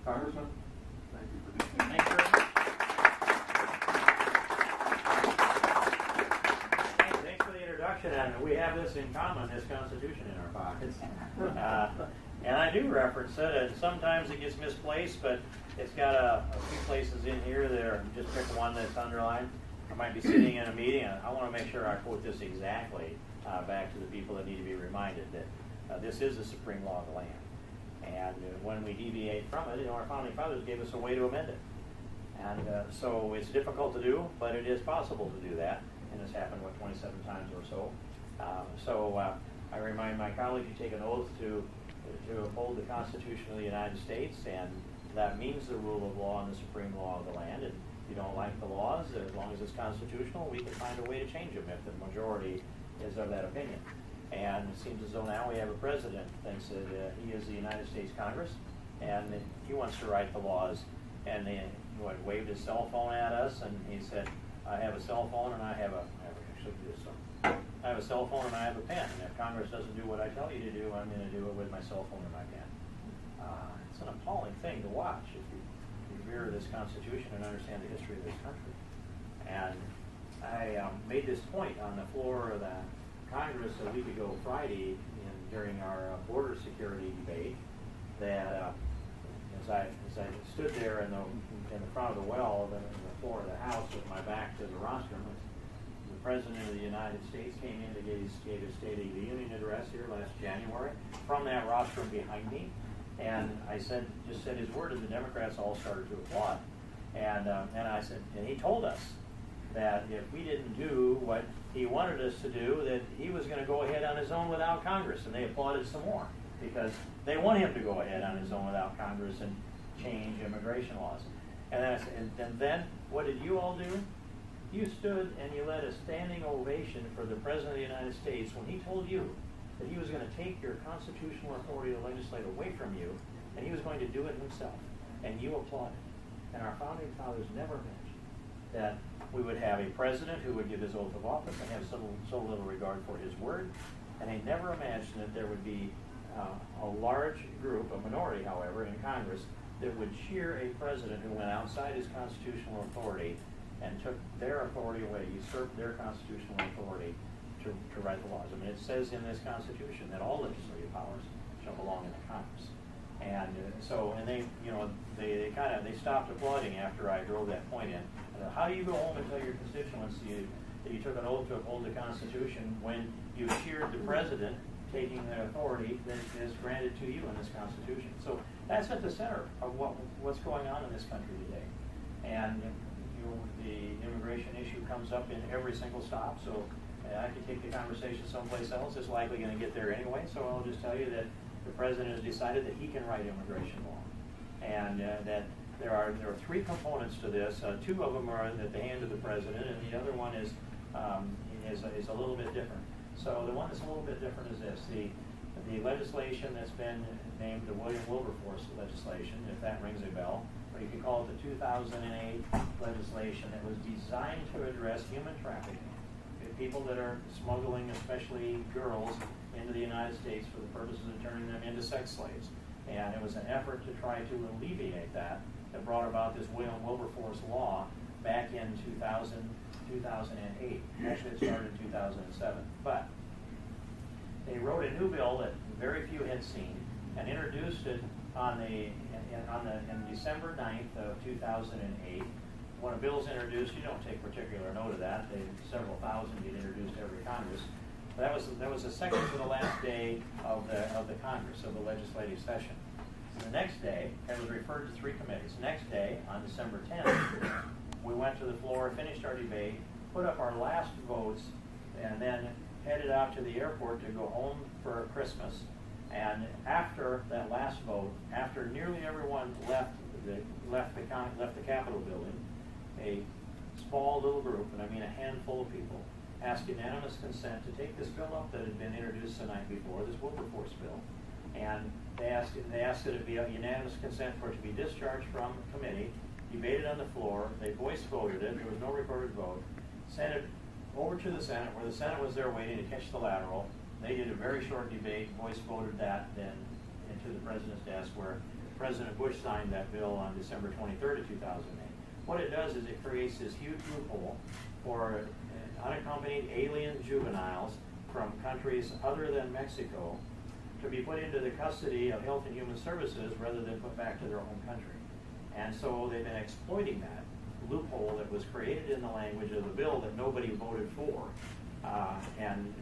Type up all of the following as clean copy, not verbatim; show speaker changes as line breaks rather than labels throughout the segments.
Congressman, thank you for doing
Thank you very much. Thanks for the introduction, and we have this in common, this Constitution in our pockets. And I do reference it, and sometimes it gets misplaced, but it's got a few places in here that are, just pick one that's underlined. I might be sitting in a meeting, and I want to make sure I quote this exactly back to the people that need to be reminded that this is the supreme law of the land. And when we deviate from it, our founding fathers gave us a way to amend it. And so it's difficult to do, but it is possible to do that. And it's happened, 27 times or so. I remind my colleagues, you take an oath to uphold the Constitution of the United States, and that means the rule of law and the supreme law of the land. And if you don't like the laws, as long as it's constitutional, we can find a way to change them if the majority is of that opinion. And it seems as though now we have a president who thinks that he is the United States Congress, and that he wants to write the laws. And he waved his cell phone at us, and he said, I have a cell phone, and I have a cell phone, and I have a pen. And if Congress doesn't do what I tell you to do, I'm going to do it with my cell phone and my pen. It's an appalling thing to watch if you revere this Constitution and understand the history of this country. And I made this point on the floor of the Congress a week ago Friday during our border security debate that as I stood there in the front of the well, in the floor of the House with my back to the rostrum, the President of the United States came in to give his State of the Union address here last January from that rostrum behind me. And I just said his word, and the Democrats all started to applaud. And I said, and he told us that if we didn't do what he wanted us to do, that he was going to go ahead on his own without Congress. And they applauded some more because they want him to go ahead on his own without Congress and change immigration laws. And then I said, and then what did you all do? You stood and you led a standing ovation for the President of the United States when he told you that he was going to take your constitutional authority to legislate away from you, and he was going to do it himself. And you applauded. And our founding fathers never imagined that we would have a president who would give his oath of office and have so little regard for his word. And they never imagined that there would be a large group, a minority, however, in Congress that would cheer a president who went outside his constitutional authority and took their authority away, usurped their constitutional authority to write the laws. I mean, it says in this Constitution that all legislative powers shall belong in the Congress. And they stopped applauding after I drove that point in. How do you go home and tell your constituents that you took an oath to uphold the Constitution when you cheered the president taking the authority that is granted to you in this Constitution? So that's at the center of what's going on in this country today. And the immigration issue comes up in every single stop. So I could take the conversation someplace else. It's likely going to get there anyway. So I'll just tell you that the president has decided that he can write immigration law, and that there are three components to this. Two of them are at the hand of the president, and the other one is a little bit different. So the one that's a little bit different is this: the legislation that's been named the William Wilberforce legislation, if that rings a bell, or you can call it the 2008 legislation that was designed to address human trafficking. People that are smuggling, especially girls, into the United States for the purposes of turning them into sex slaves. And it was an effort to try to alleviate that brought about this William Wilberforce law back in 2008. Actually, it started in 2007. But they wrote a new bill that very few had seen and introduced it in December 9th of 2008. When a bill's introduced, you don't take particular note of that. Several thousand get introduced every Congress. That was the second to the last day of the Congress, of the legislative session. The next day, it was referred to three committees. Next day, on December 10th, we went to the floor, finished our debate, put up our last votes, and then headed out to the airport to go home for Christmas. And after that last vote, after nearly everyone left the Capitol building, a small little group, and I mean a handful of people, asked unanimous consent to take this bill up that had been introduced the night before, this Wilberforce bill, and they asked that it be a unanimous consent for it to be discharged from committee, debated on the floor, they voice voted it, there was no recorded vote, sent it over to the Senate, where the Senate was there waiting to catch the lateral. They did a very short debate, voice voted that, then into the president's desk, where the President Bush signed that bill on December 23rd of 2008. What it does is it creates this huge loophole for unaccompanied alien juveniles from countries other than Mexico to be put into the custody of Health and Human Services rather than put back to their home country. And so they've been exploiting that loophole that was created in the language of the bill that nobody voted for, and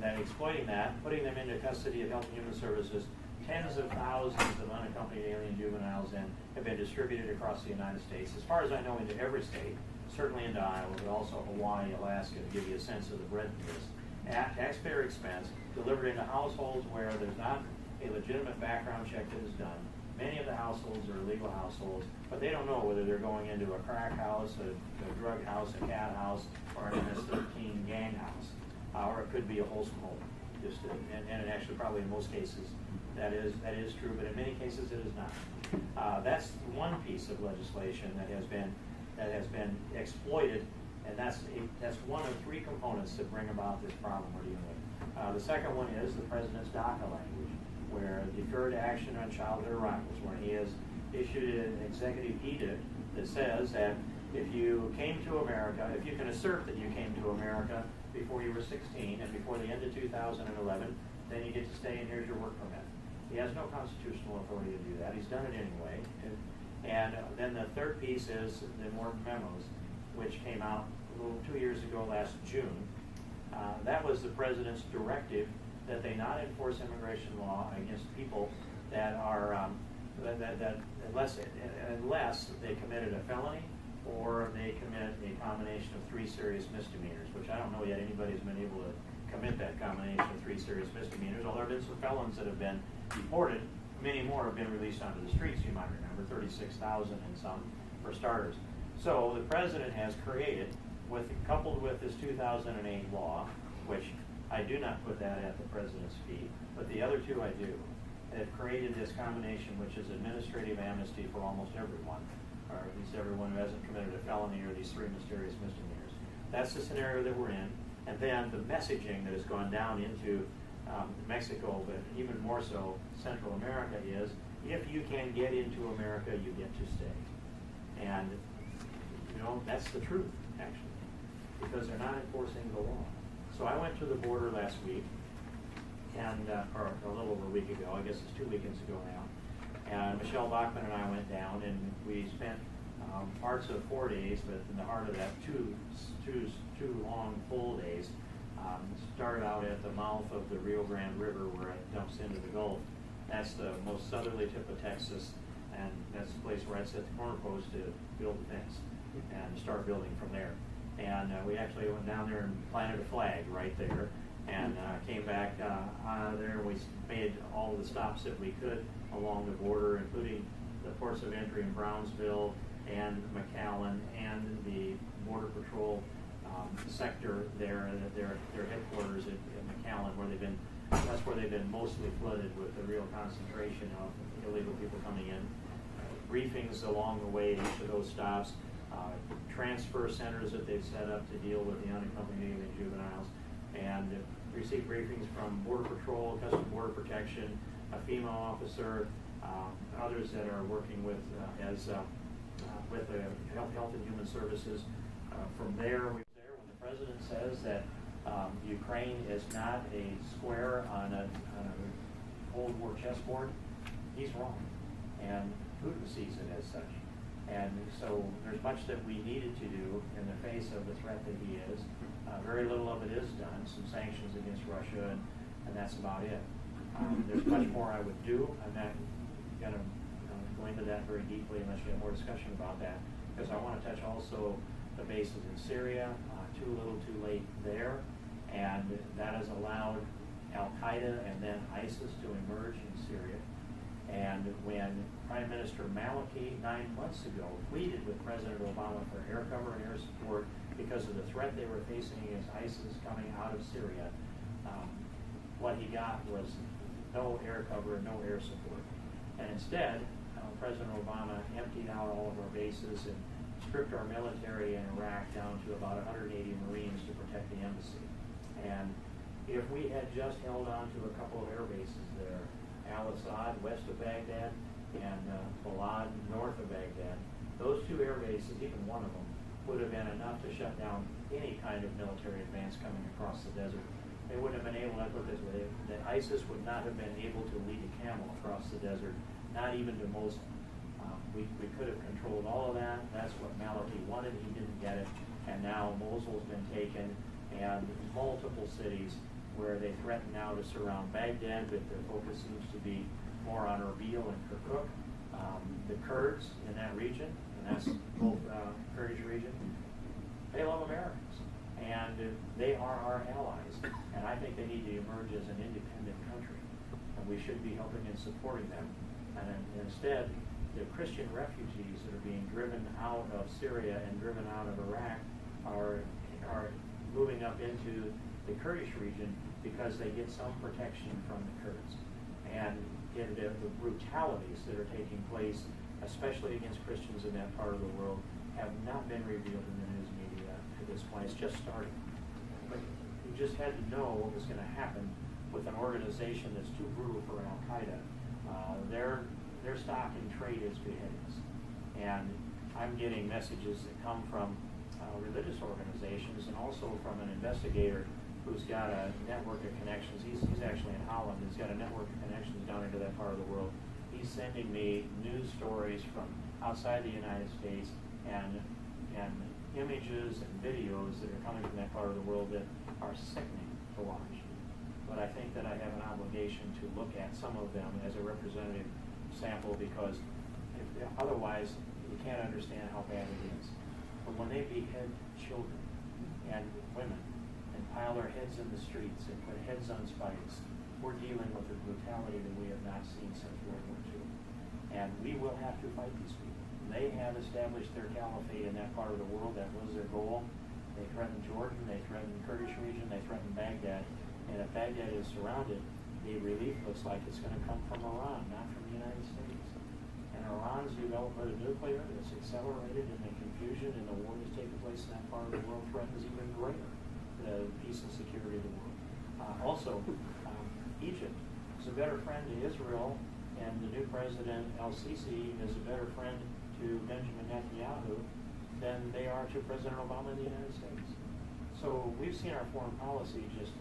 then exploiting that, putting them into custody of Health and Human Services. Tens of thousands of unaccompanied alien juveniles have been distributed across the United States, as far as I know, into every state, certainly into Iowa, but also Hawaii, Alaska, to give you a sense of the breadth of this. At taxpayer expense, delivered into households where there's not a legitimate background check that is done. Many of the households are legal households, but they don't know whether they're going into a crack house, a drug house, a cat house, or an MS-13 gang house, or it could be a wholesome home. And it actually probably in most cases that is true, but in many cases it is not. That's one piece of legislation that has been exploited, and that's one of three components that bring about this problem we're dealing with. The second one is the president's DACA language, where deferred action on childhood arrivals, where he has issued an executive edict that says that if you came to America, if you can assert that you came to America before you were 16 and before the end of 2011, then you get to stay and here's your work permit. He has no constitutional authority to do that. He's done it anyway. And then the third piece is the Morton memos, which came out 2 years ago last June. That was the president's directive that they not enforce immigration law against people that are that unless they committed a felony or they commit a combination of 3 serious misdemeanors, which I don't know yet anybody's been able to commit that combination of 3 serious misdemeanors, although there have been some felons that have been deported. Many more have been released onto the streets, you might remember, 36,000 and some for starters. So the president has created, coupled with this 2008 law, which I do not put that at the president's feet, but the other two I do, have created this combination which is administrative amnesty for almost everyone, or at least everyone who hasn't committed a felony or these 3 mysterious misdemeanors. That's the scenario that we're in. And then the messaging that has gone down into Mexico, but even more so Central America, is if you can get into America, you get to stay. And, you know, that's the truth, actually, because they're not enforcing the law. So I went to the border last week, and or a little over a week ago, I guess it's 2 weekends ago now, and Michelle Bachman and I went down, and we spent parts of 4 days, but in the heart of that, two long full days. Started out at the mouth of the Rio Grande River where it dumps into the Gulf. That's the most southerly tip of Texas, and that's the place where I set the corner post to build the fence and start building from there. And we actually went down there and planted a flag right there, and came back out of there. We made all the stops that we could along the border, including the ports of entry in Brownsville and McAllen and the Border Patrol sector there, their headquarters at McAllen, where that's where they've been mostly flooded with the real concentration of illegal people coming in. Briefings along the way at each of those stops, transfer centers that they've set up to deal with the unaccompanied alien juveniles, and received briefings from Border Patrol, Customs Border Protection, a FEMA officer, others that are working with the Health and Human Services. From there, when the president says that Ukraine is not a square on a Cold War chessboard, he's wrong, and Putin sees it as such. And so there's much that we needed to do in the face of the threat that he is. Very little of it is done, some sanctions against Russia, and that's about it. There's much more I would do. I'm not going to go into that very deeply unless you have more discussion about that, because I want to touch also the bases in Syria, too little too late there, and that has allowed Al-Qaeda and then ISIS to emerge in Syria. And when Prime Minister Maliki 9 months ago pleaded with President Obama for air cover and air support because of the threat they were facing against ISIS coming out of Syria, what he got was no air cover and no air support. And instead, President Obama emptied out all of our bases and stripped our military in Iraq down to about 180 Marines to protect the embassy. And if we had just held on to a couple of air bases there, Al-Assad, west of Baghdad, and Balad north of Baghdad. Those two air bases, even one of them, would have been enough to shut down any kind of military advance coming across the desert. They wouldn't have been able, let's put it this way, that ISIS would not have been able to lead a camel across the desert, not even to Mosul. We could have controlled all of that. That's what Maliki wanted. He didn't get it. And now Mosul's been taken, and multiple cities where they threaten now to surround Baghdad, but their focus seems to be more on Erbil and Kirkuk. The Kurds in that region, and that's both Kurdish region, they love Americans, and they are our allies, and I think they need to emerge as an independent country, and we should be helping and supporting them. And instead, the Christian refugees that are being driven out of Syria and driven out of Iraq are moving up into the Kurdish region because they get some protection from the Kurds. And the brutalities that are taking place, especially against Christians in that part of the world, have not been revealed in the news media to this point. It's just starting. But you just had to know what was going to happen with an organization that's too brutal for Al-Qaeda. Their stock in trade is beheadings. And I'm getting messages that come from religious organizations and also from an investigator who's got a network of connections. He's actually in Holland. He's got a network of connections down into that part of the world. He's sending me news stories from outside the United States and images and videos that are coming from that part of the world that are sickening to watch. But I think that I have an obligation to look at some of them as a representative sample, because otherwise you can't understand how bad it is. But when they behead children and women and pile their heads in the streets and put heads on spikes, we're dealing with a brutality that we have not seen since World War II. And we will have to fight these people. They have established their caliphate in that part of the world. That was their goal. They threatened Jordan, they threatened the Kurdish region, they threatened Baghdad. And if Baghdad is surrounded, the relief looks like it's going to come from Iran, not from the United States. And Iran's development of nuclear that's accelerated, and the confusion and the war that's taking place in that part of the world threatens even greater the peace and security of the world. Egypt is a better friend to Israel, and the new president, El-Sisi, is a better friend to Benjamin Netanyahu than they are to President Obama in the United States. So we've seen our foreign policy just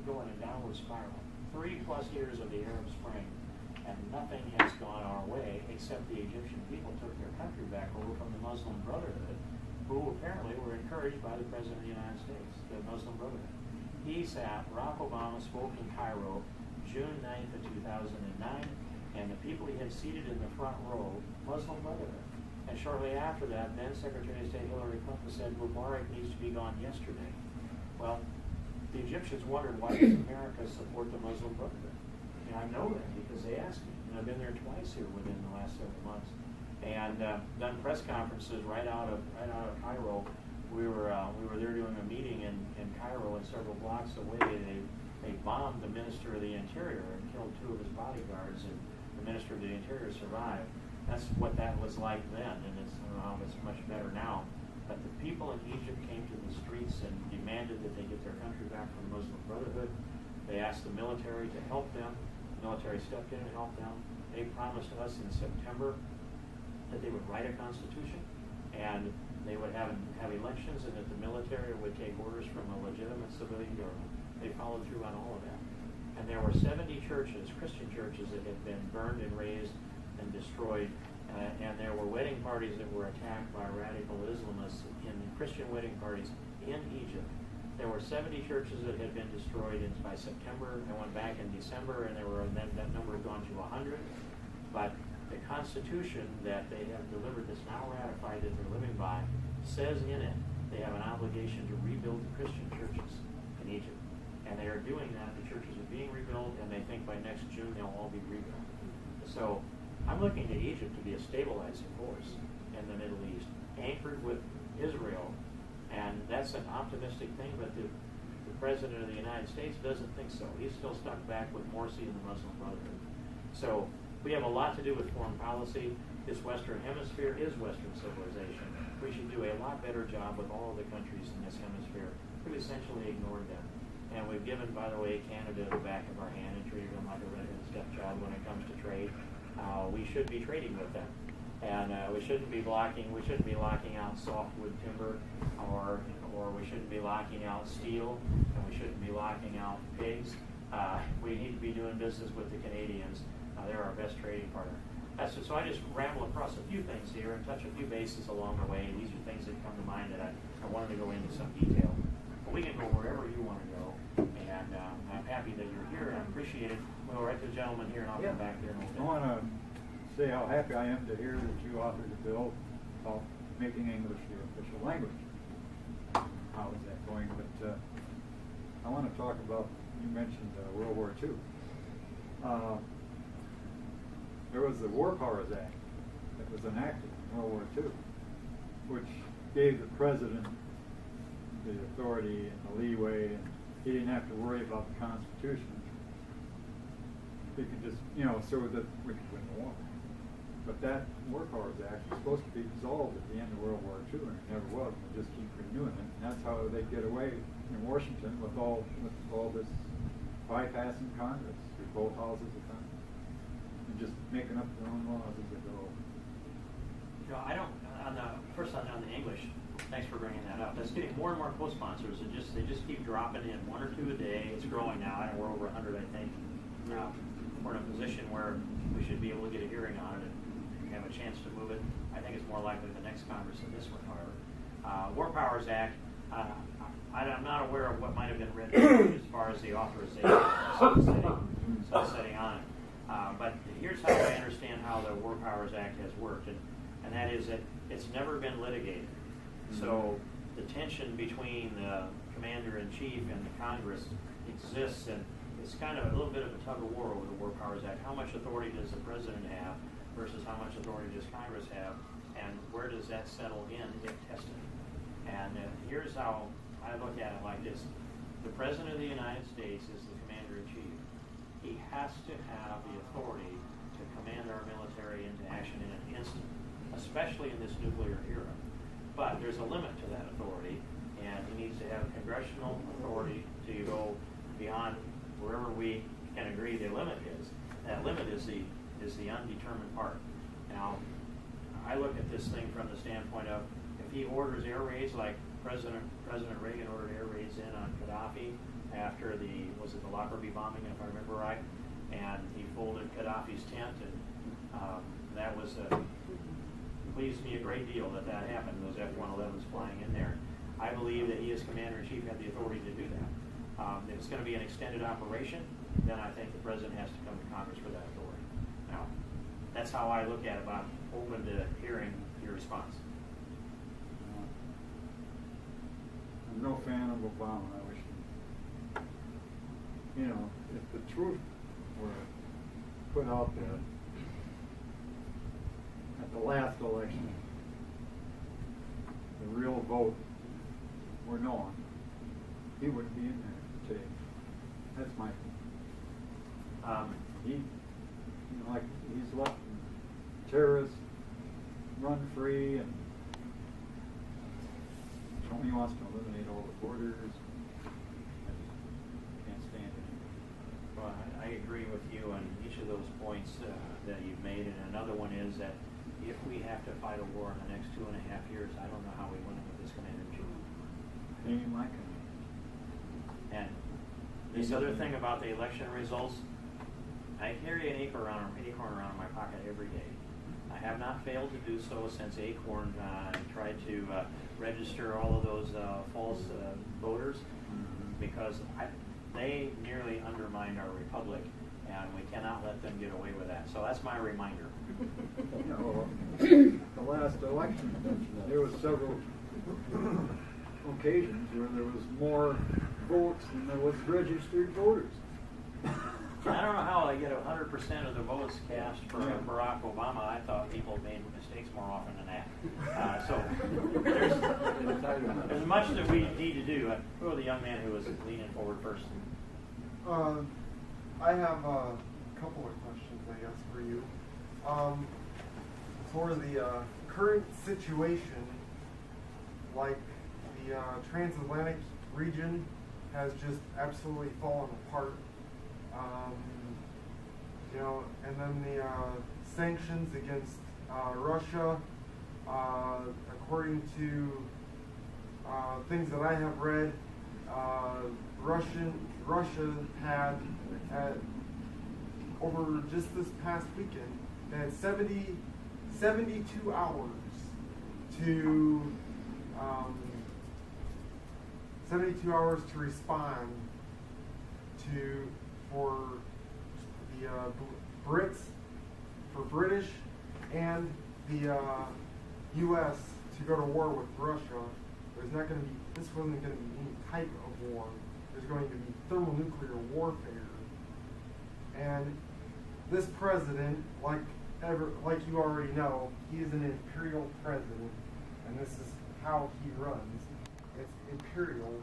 go in a downward spiral. 3+ years of the Arab Spring, and nothing has gone our way except the Egyptian people took their country back over from the Muslim Brotherhood, who apparently were encouraged by the President of the United States, the Muslim Brotherhood. Barack Obama spoke in Cairo June 9th of 2009, and the people he had seated in the front row, Muslim Brotherhood. And shortly after that, then Secretary of State Hillary Clinton said Mubarak needs to be gone yesterday. Well, the Egyptians wondered, why does America support the Muslim Brotherhood? And I know that because they asked me. And I've been there twice here within the last several months, and done press conferences right out of Cairo. We were there doing a meeting in Cairo, and several blocks away they bombed the Minister of the Interior and killed 2 of his bodyguards, and the Minister of the Interior survived. That's what that was like then, and I don't know if it's much better now. But the people in Egypt came to the streets and demanded that they get their country back from the Muslim Brotherhood. They asked the military to help them. The military stepped in and helped them. They promised us in September that they would write a constitution, and they would have elections, and that the military would take orders from a legitimate civilian government. They followed through on all of that. And there were 70 churches, Christian churches, that had been burned and razed and destroyed. And there were wedding parties that were attacked by radical Islamists in Christian wedding parties in Egypt. There were 70 churches that had been destroyed by September. I went back in December, and then that number had gone to 100. But the Constitution that they have delivered, that's now ratified, that they're living by, says in it they have an obligation to rebuild the Christian churches in Egypt. And they are doing that. The churches are being rebuilt, and they think by next June they'll all be rebuilt. So I'm looking to Egypt to be a stabilizing force in the Middle East, anchored with Israel, and that's an optimistic thing, but the President of the United States doesn't think so. He's still stuck back with Morsi and the Muslim Brotherhood. So we have a lot to do with foreign policy. This Western Hemisphere is Western civilization. We should do a lot better job with all of the countries in this hemisphere. We've essentially ignored them. And we've given, by the way, Canada the back of our hand and treated them like a redheaded stepchild when it comes to trade. we should be trading with them. And we shouldn't be locking out softwood timber, or we shouldn't be locking out steel, and we shouldn't be locking out pigs. We need to be doing business with the Canadians. They're our best trading partner. So I just ramble across a few things here and touch a few bases along the way. These are things that come to mind that I wanted to go into some detail. But we can go wherever you want to go, and I'm happy that you're here, and I appreciate it. We'll go right to the gentleman here, and I'll come back there in a
I
little
want to say how happy I am to hear that you authored a bill about making English the official language. How is that going? But I want to talk about, you mentioned World War II. There was the War Powers Act that was enacted in World War II, which gave the president the authority and the leeway, and he didn't have to worry about the Constitution. He could just, so that we could win the war. But that War Powers Act was supposed to be dissolved at the end of World War II, and it never was. And they just keep renewing it, and that's how they get away in Washington with all this bypassing Congress through both houses of Congress, and just making up their own laws as they go.
I don't. On the English. Thanks for bringing that up. That's getting more and more co-sponsors, and they just keep dropping in 1 or 2 a day. It's growing now, and we're over 100, I think. We're in a position where we should be able to get a hearing on it and have a chance to move it. I think it's more likely the next Congress than this one, however. War Powers Act. I'm not aware of what might have been written as far as the authorization setting on it. But here's how I understand how the War Powers Act has worked, and that is that it's never been litigated. So the tension between the commander-in-chief and the Congress exists, and it's kind of a little bit of a tug of war over the War Powers Act. How much authority does the president have versus how much authority does Congress have, and where does that settle in if tested? And here's how I look at it like this. The President of the United States is the commander-in-chief. He has to have the authority to command our military into action in an instant, especially in this nuclear era. But there's a limit to that authority, and he needs to have congressional authority to go beyond wherever we can agree the limit is. That limit is the undetermined part. Now, I look at this thing from the standpoint of if he orders air raids like President Reagan ordered air raids in on Gaddafi after the Lockerbie bombing, if I remember right, and he folded Gaddafi's tent, and that was pleased me a great deal that happened, those F-111s flying in there. I believe that he as Commander-in-Chief had the authority to do that. If it's going to be an extended operation, then I think the President has to come to Congress for that authority. Now, that's how I look at it, but I'm open to hearing your response.
I'm no fan of Obama. I wish if the truth were put out there at the last election, the real vote were known, he wouldn't be in there today. That's my opinion. He's let terrorists run free, and he wants to eliminate all the borders. I just can't stand it.
Well, I agree with you on each of those points that you've made, and another one is that if we have to fight a war in the next 2.5 years, I don't know how we win it with this commander-in-chief.
Ain't my command.
And this other thing about the election results, I carry an acorn around in my pocket every day. I have not failed to do so since Acorn tried to register all of those false voters, because they nearly undermined our republic, and we cannot let them get away with that. So that's my reminder.
The last election, there was several occasions where there was more votes than there was registered voters.
I don't know how I get 100% of the votes cast for Barack Obama. I thought people made mistakes more often than that. So there's much that we need to do. Who was the young man who was leaning forward first?
I have a couple of questions, I guess, for you. For the current situation, like the transatlantic region has just absolutely fallen apart. And then the sanctions against Russia. According to things that I have read, Russia had over just this past weekend, they had 72 hours to 72 hours to respond for the Brits, for British and the U.S. to go to war with Russia. There's not going to be, this wasn't going to be any type of war. There's going to be thermonuclear warfare. And this president, like you already know, he is an imperial president, and this is how he runs. It's imperial.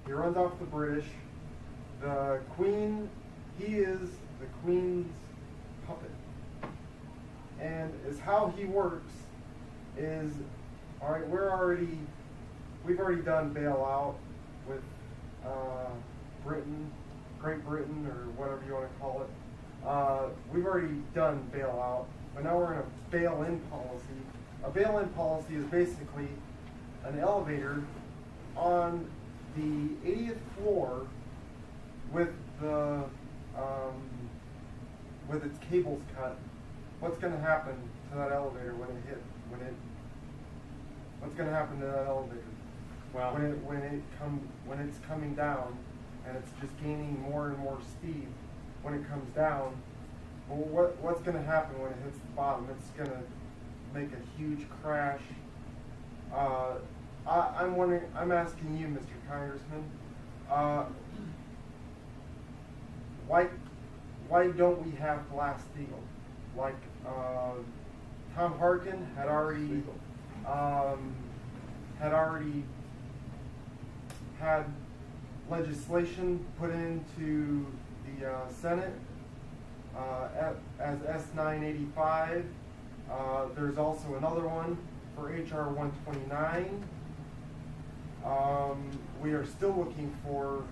He runs off the British. The Queen, he is the Queen's puppet. And is how he works is, all right, we've already done bailout with Britain, Great Britain, or whatever you want to call it. We've already done bailout, but now we're in a bail-in policy. A bail-in policy is basically an elevator on the 80th floor with the with its cables cut. What's going to happen to that elevator what's going to happen to that elevator?
Well,
when it's coming down and it's just gaining more and more speed, when it comes down, well, what's going to happen when it hits the bottom? It's going to make a huge crash. I'm wondering. I'm asking you, Mr. Congressman, why don't we have Glass-Steagall? Like Tom Harkin had already had legislation put into the Senate as S-985. There's also another one for H.R. 129. We are still looking for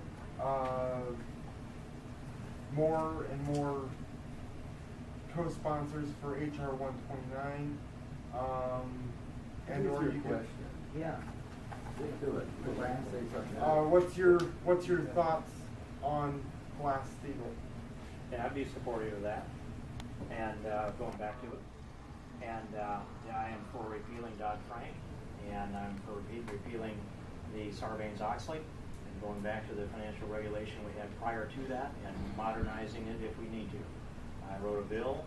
more and more co-sponsors for H.R. 129. And or you can.
Yeah. Get to it. Go back and say something.
What's your thoughts on Glass-Steagall?
Yeah, I'd be supportive of that, and going back to it. And I am for repealing Dodd-Frank, and I'm for repealing the Sarbanes-Oxley, and going back to the financial regulation we had prior to that, and modernizing it if we need to. I wrote a bill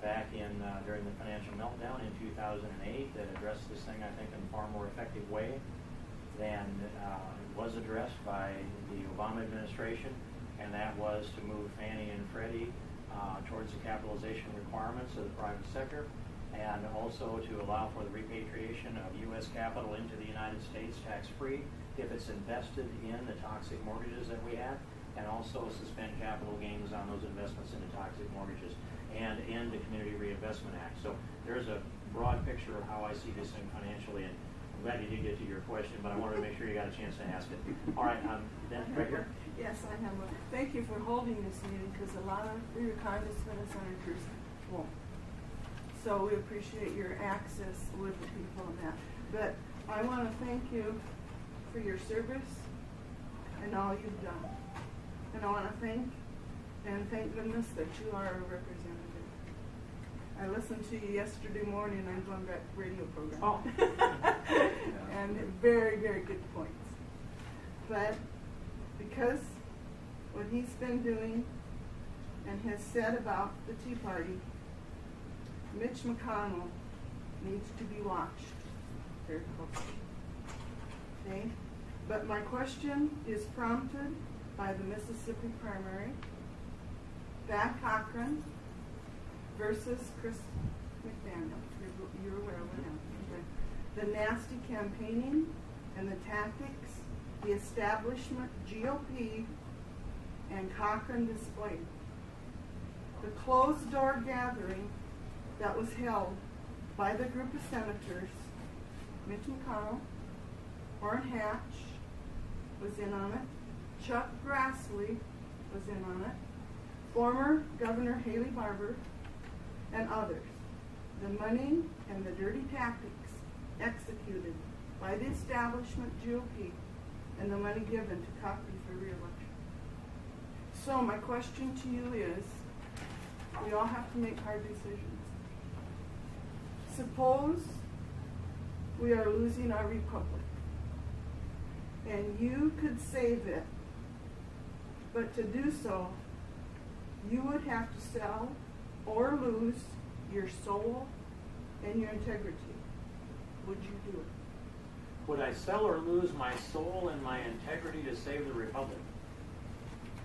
back in during the financial meltdown in 2008 that addressed this thing, I think, in a far more effective way than it was addressed by the Obama administration, and that was to move Fannie and Freddie towards the capitalization requirements of the private sector, and also to allow for the repatriation of U.S. capital into the United States tax-free if it's invested in the toxic mortgages that we have, and also suspend capital gains on those investments into toxic mortgages, and end the Community Reinvestment Act. So there's a broad picture of how I see this thing financially, and I'm glad you did get to your question, but I wanted to make sure you got a chance to ask it. All right, then right here.
Yes, I have one. Thank you for holding this meeting, because a lot of your congressmen and senators won't. So we appreciate your access with the people and that. But I want to thank you for your service and all you've done. And I want to thank goodness that you are a representative. I listened to you yesterday morning on Glenn Beck radio program.
Oh.
And very, very good points. But because what he's been doing and has said about the Tea Party, Mitch McConnell needs to be watched very closely. Okay? But my question is prompted by the Mississippi primary, Thad Cochran versus Chris McDaniel. You're aware of what happened. The nasty campaigning and the tactics the establishment, GOP, and Cochran displayed. The closed-door gathering that was held by the group of senators, Mitch McConnell, Orrin Hatch was in on it, Chuck Grassley was in on it, former Governor Haley Barbour, and others, the money and the dirty tactics executed by the establishment GOP and the money given to Cochran for re-election. So my question to you is, we all have to make hard decisions. Suppose we are losing our republic, and you could save it, but to do so, you would have to sell or lose your soul and your integrity. Would you do it?
Would I sell or lose my soul and my integrity to save the republic?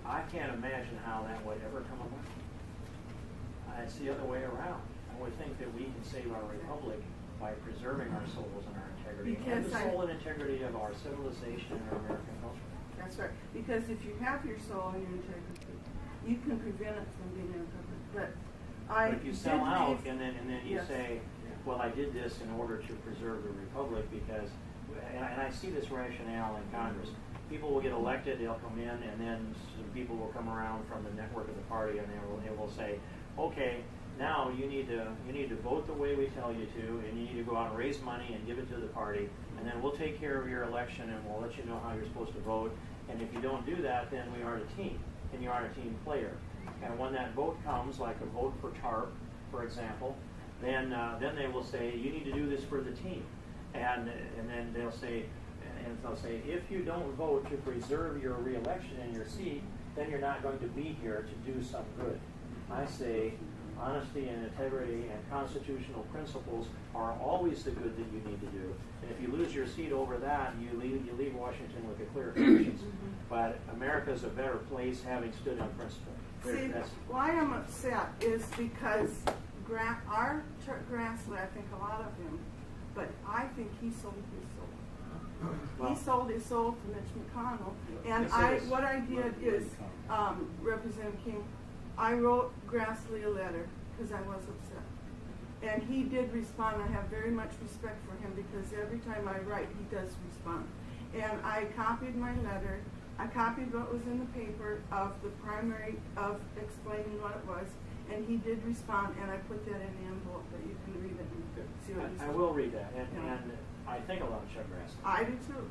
I can't imagine how that would ever come about. It's the other way around. I would think that we can save our republic by preserving our souls and our integrity, and the soul and integrity of our civilization and our American culture.
That's right. Because if you have your soul and your integrity, you can prevent it from being in public. But
if you sell out and then you
yes.
say, well, I did this in order to preserve the republic because, and I see this rationale in Congress. People will get elected, they'll come in, and then some people will come around from the network of the party, and they will say, okay, now you need to vote the way we tell you to, and you need to go out and raise money and give it to the party, and then we'll take care of your election and we'll let you know how you're supposed to vote. And if you don't do that, then we aren't a team, and you aren't a team player. And when that vote comes, like a vote for TARP, for example, then they will say, you need to do this for the team, and then they'll say, if you don't vote to preserve your re-election and your seat, then you're not going to be here to do some good. I say honesty and integrity and constitutional principles are always the good that you need to do. And if you lose your seat over that, you leave Washington with a clear conscience. But America's a better place having stood on principle.
See, why I'm upset is because our Grassley, I think a lot of him, but I think he sold his soul.
Well,
he sold his soul to Mitch McConnell. And what I did is, Representative King, I wrote Grassley a letter because I was upset. And he did respond. I have very much respect for him because every time I write, he does respond. And I copied my letter. I copied what was in the paper of the primary of explaining what it was. And he did respond, and I put that in the envelope that you can read it and see what he said.
I will read that. And I think a lot of Chuck Grassley.
I do too.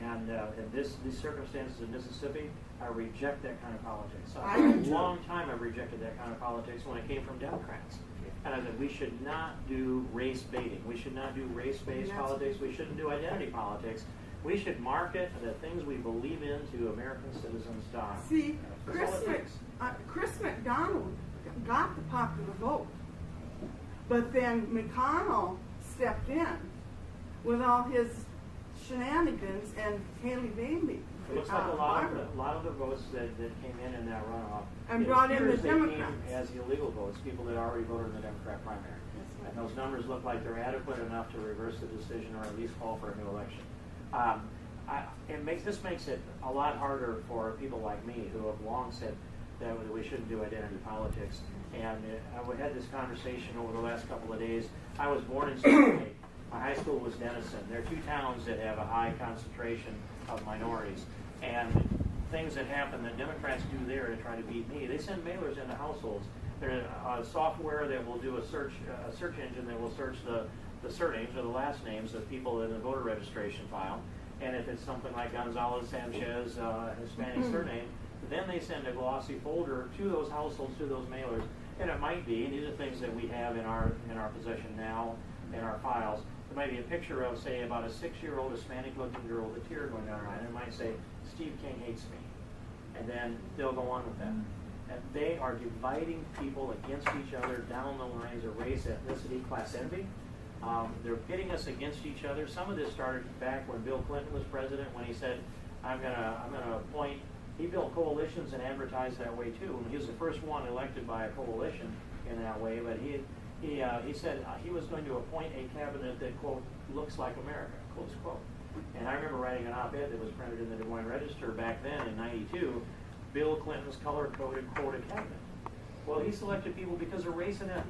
And in these circumstances in Mississippi, I reject that kind of politics.
I
For
do
a
too.
long time I've rejected that kind of politics when it came from Democrats. And I said, we should not do race baiting. We should not do race-based politics. We shouldn't do identity politics. We should market the things we believe in to American citizens' die.
See, Chris McDonald got the popular vote. But then McConnell stepped in with all his shenanigans and Haley Bailey.
It looks like a lot of the votes that came in that runoff
and brought in the Democrats
came as illegal votes, people that already voted in the Democrat primary.
Right.
And those numbers look like they're adequate enough to reverse the decision or at least call for a new election. This makes it a lot harder for people like me who have long said that we shouldn't do identity politics. And I had this conversation over the last couple of days. I was born in Cincinnati. My high school was Denison. There are two towns that have a high concentration of minorities. And things that happen that Democrats do there to try to beat me, they send mailers into households. There's a software that will do a search engine that will search the surnames or the last names of people in the voter registration file. And if it's something like Gonzalez Sanchez, Hispanic surname, then they send a glossy folder to those households, to those mailers. And it might be, and these are things that we have in our possession now in our files. It might be a picture of, say, about a 6-year-old Hispanic-looking girl with a tear going down her eye, and it might say, Steve King hates me. And then they'll go on with that. And they are dividing people against each other down the lines of race, ethnicity, class envy. They're pitting us against each other. Some of this started back when Bill Clinton was president, when he said, I'm gonna appoint. He built coalitions and advertised that way too. And he was the first one elected by a coalition in that way. But he said he was going to appoint a cabinet that, quote, looks like America, close quote. And I remember writing an op-ed that was printed in the Des Moines Register back then in '92. Bill Clinton's color-coded quota cabinet. Well, he selected people because of race and ethnicity.